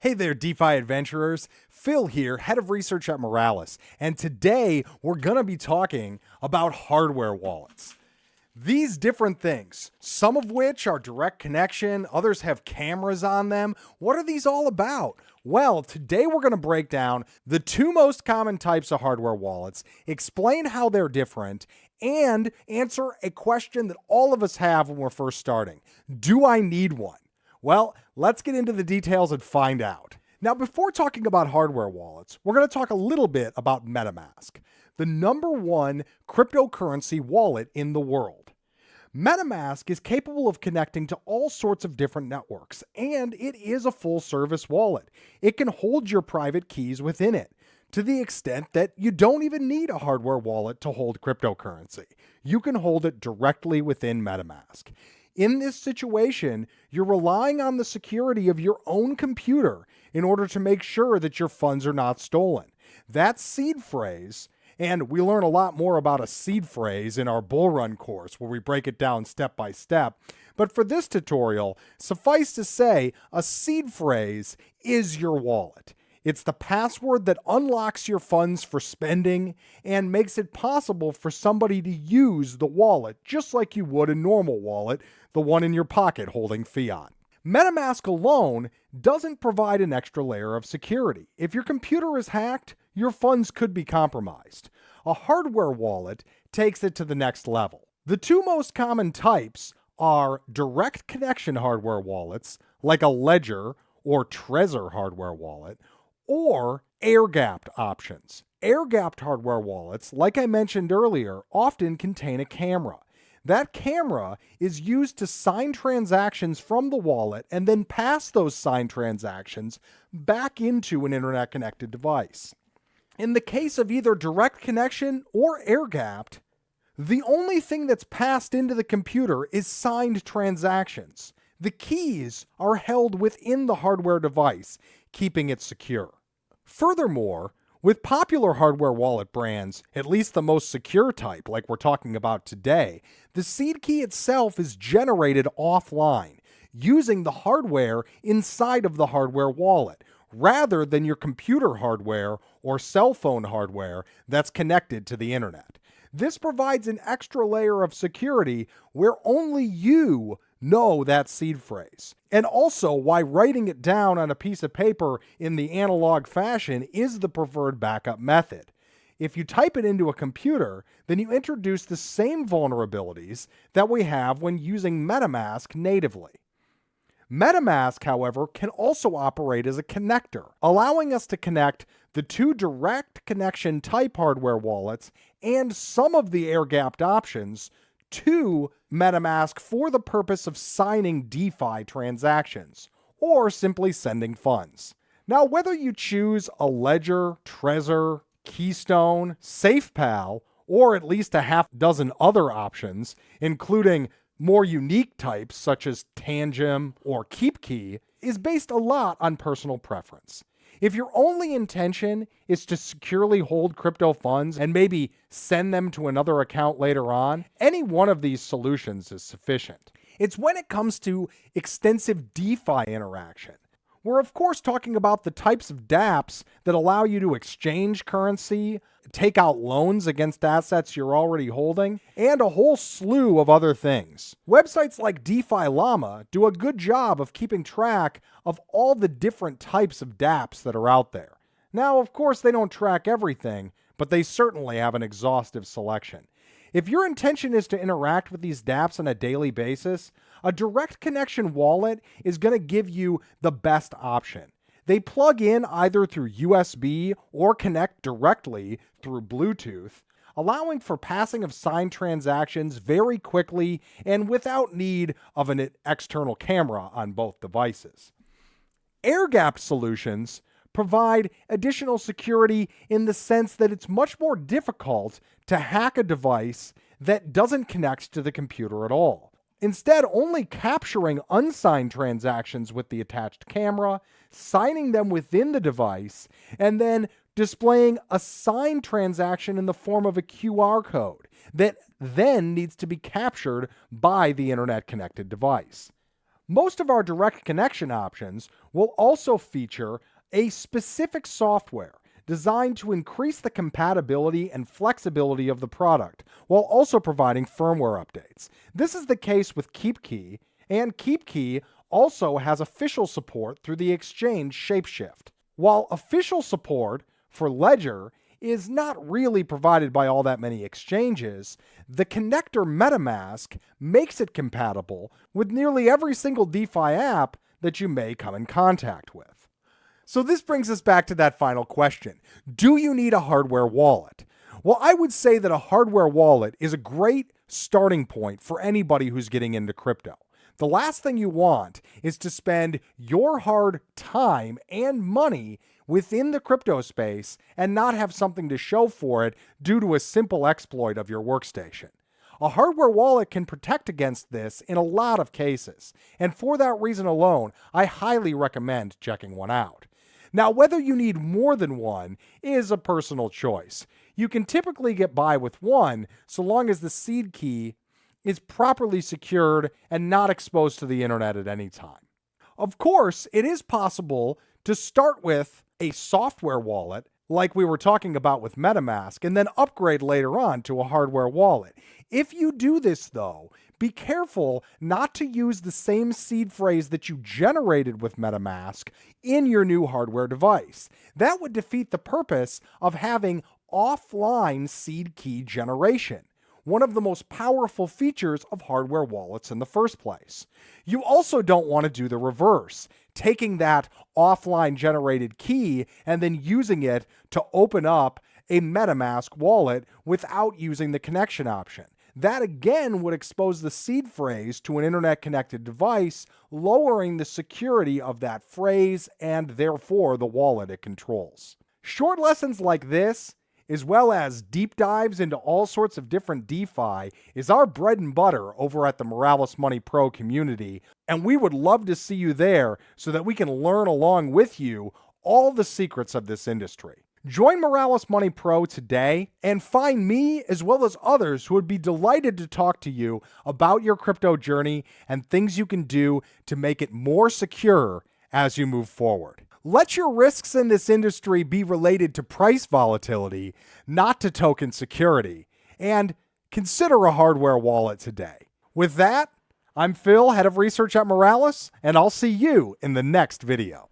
Hey there, DeFi adventurers. Phil here, head of research at Moralis, and today we're going to be talking about hardware wallets. These different things, some of which are direct connection, others have cameras on them. What are these all about? Well, today we're going to break down the two most common types of hardware wallets, explain how they're different, and answer a question that all of us have when we're first starting. Do I need one? Well, let's get into the details and find out. Now, before talking about hardware wallets, we're going to talk a little bit about Metamask, the #1 cryptocurrency wallet in the world. Metamask is capable of connecting to all sorts of different networks, and it is a full-service wallet. It can hold your private keys within it, to the extent that you don't even need a hardware wallet to hold cryptocurrency. You can hold it directly within Metamask. In this situation, you're relying on the security of your own computer in order to make sure that your funds are not stolen. That seed phrase, and we learn a lot more about a seed phrase in our bull run course where we break it down step by step. But for this tutorial, suffice to say, a seed phrase is your wallet. It's the password that unlocks your funds for spending and makes it possible for somebody to use the wallet just like you would a normal wallet, the one in your pocket holding fiat. MetaMask alone doesn't provide an extra layer of security. If your computer is hacked, your funds could be compromised. A hardware wallet takes it to the next level. The two most common types are direct connection hardware wallets, like a Ledger or Trezor hardware wallet, or air-gapped options. Air-gapped hardware wallets, like I mentioned earlier, often contain a camera. That camera is used to sign transactions from the wallet and then pass those signed transactions back into an internet-connected device. In the case of either direct connection or air-gapped, the only thing that's passed into the computer is signed transactions. The keys are held within the hardware device, keeping it secure. Furthermore, with popular hardware wallet brands, at least the most secure type like we're talking about today, the seed key itself is generated offline, using the hardware inside of the hardware wallet, rather than your computer hardware or cell phone hardware that's connected to the internet. This provides an extra layer of security where only you know that seed phrase. And also why writing it down on a piece of paper in the analog fashion is the preferred backup method. If you type it into a computer, then you introduce the same vulnerabilities that we have when using MetaMask natively. MetaMask, however, can also operate as a connector, allowing us to connect the two direct connection type hardware wallets and some of the air-gapped options to MetaMask for the purpose of signing DeFi transactions, or simply sending funds. Now, whether you choose a Ledger, Trezor, Keystone, SafePal, or at least a half dozen other options, including more unique types such as Tangem or KeepKey, is based a lot on personal preference. If your only intention is to securely hold crypto funds and maybe send them to another account later on, any one of these solutions is sufficient. It's when it comes to extensive DeFi interaction. We're of course talking about the types of dApps that allow you to exchange currency, take out loans against assets you're already holding, and a whole slew of other things. Websites like DeFi Llama do a good job of keeping track of all the different types of dApps that are out there. Now, of course, they don't track everything, but they certainly have an exhaustive selection. If your intention is to interact with these dApps on a daily basis, a direct connection wallet is going to give you the best option. They plug in either through USB or connect directly through Bluetooth, allowing for passing of signed transactions very quickly and without need of an external camera on both devices. Air-gapped solutions provide additional security in the sense that it's much more difficult to hack a device that doesn't connect to the computer at all. Instead, only capturing unsigned transactions with the attached camera, signing them within the device, and then displaying a signed transaction in the form of a QR code that then needs to be captured by the internet-connected device. Most of our direct connection options will also feature a specific software designed to increase the compatibility and flexibility of the product, while also providing firmware updates. This is the case with KeepKey, and KeepKey also has official support through the exchange Shapeshift. While official support for Ledger is not really provided by all that many exchanges, the connector Metamask makes it compatible with nearly every single DeFi app that you may come in contact with. So this brings us back to that final question. Do you need a hardware wallet? Well, I would say that a hardware wallet is a great starting point for anybody who's getting into crypto. The last thing you want is to spend your hard time and money within the crypto space and not have something to show for it due to a simple exploit of your workstation. A hardware wallet can protect against this in a lot of cases, and for that reason alone, I highly recommend checking one out. Now, whether you need more than one is a personal choice. You can typically get by with one so long as the seed key is properly secured and not exposed to the internet at any time. Of course, it is possible to start with a software wallet like we were talking about with MetaMask and then upgrade later on to a hardware wallet. If you do this though, be careful not to use the same seed phrase that you generated with MetaMask in your new hardware device. That would defeat the purpose of having offline seed key generation, one of the most powerful features of hardware wallets in the first place. You also don't want to do the reverse, taking that offline generated key and then using it to open up a MetaMask wallet without using the connection option. That again would expose the seed phrase to an internet-connected device, lowering the security of that phrase and therefore the wallet it controls. Short lessons like this, as well as deep dives into all sorts of different DeFi, is our bread and butter over at the Moralis Money Pro community, and we would love to see you there so that we can learn along with you all the secrets of this industry. Join Moralis Money Pro today and find me as well as others who would be delighted to talk to you about your crypto journey and things you can do to make it more secure as you move forward. Let your risks in this industry be related to price volatility, not to token security, and consider a hardware wallet today. With that, I'm Phil, head of research at Moralis, and I'll see you in the next video.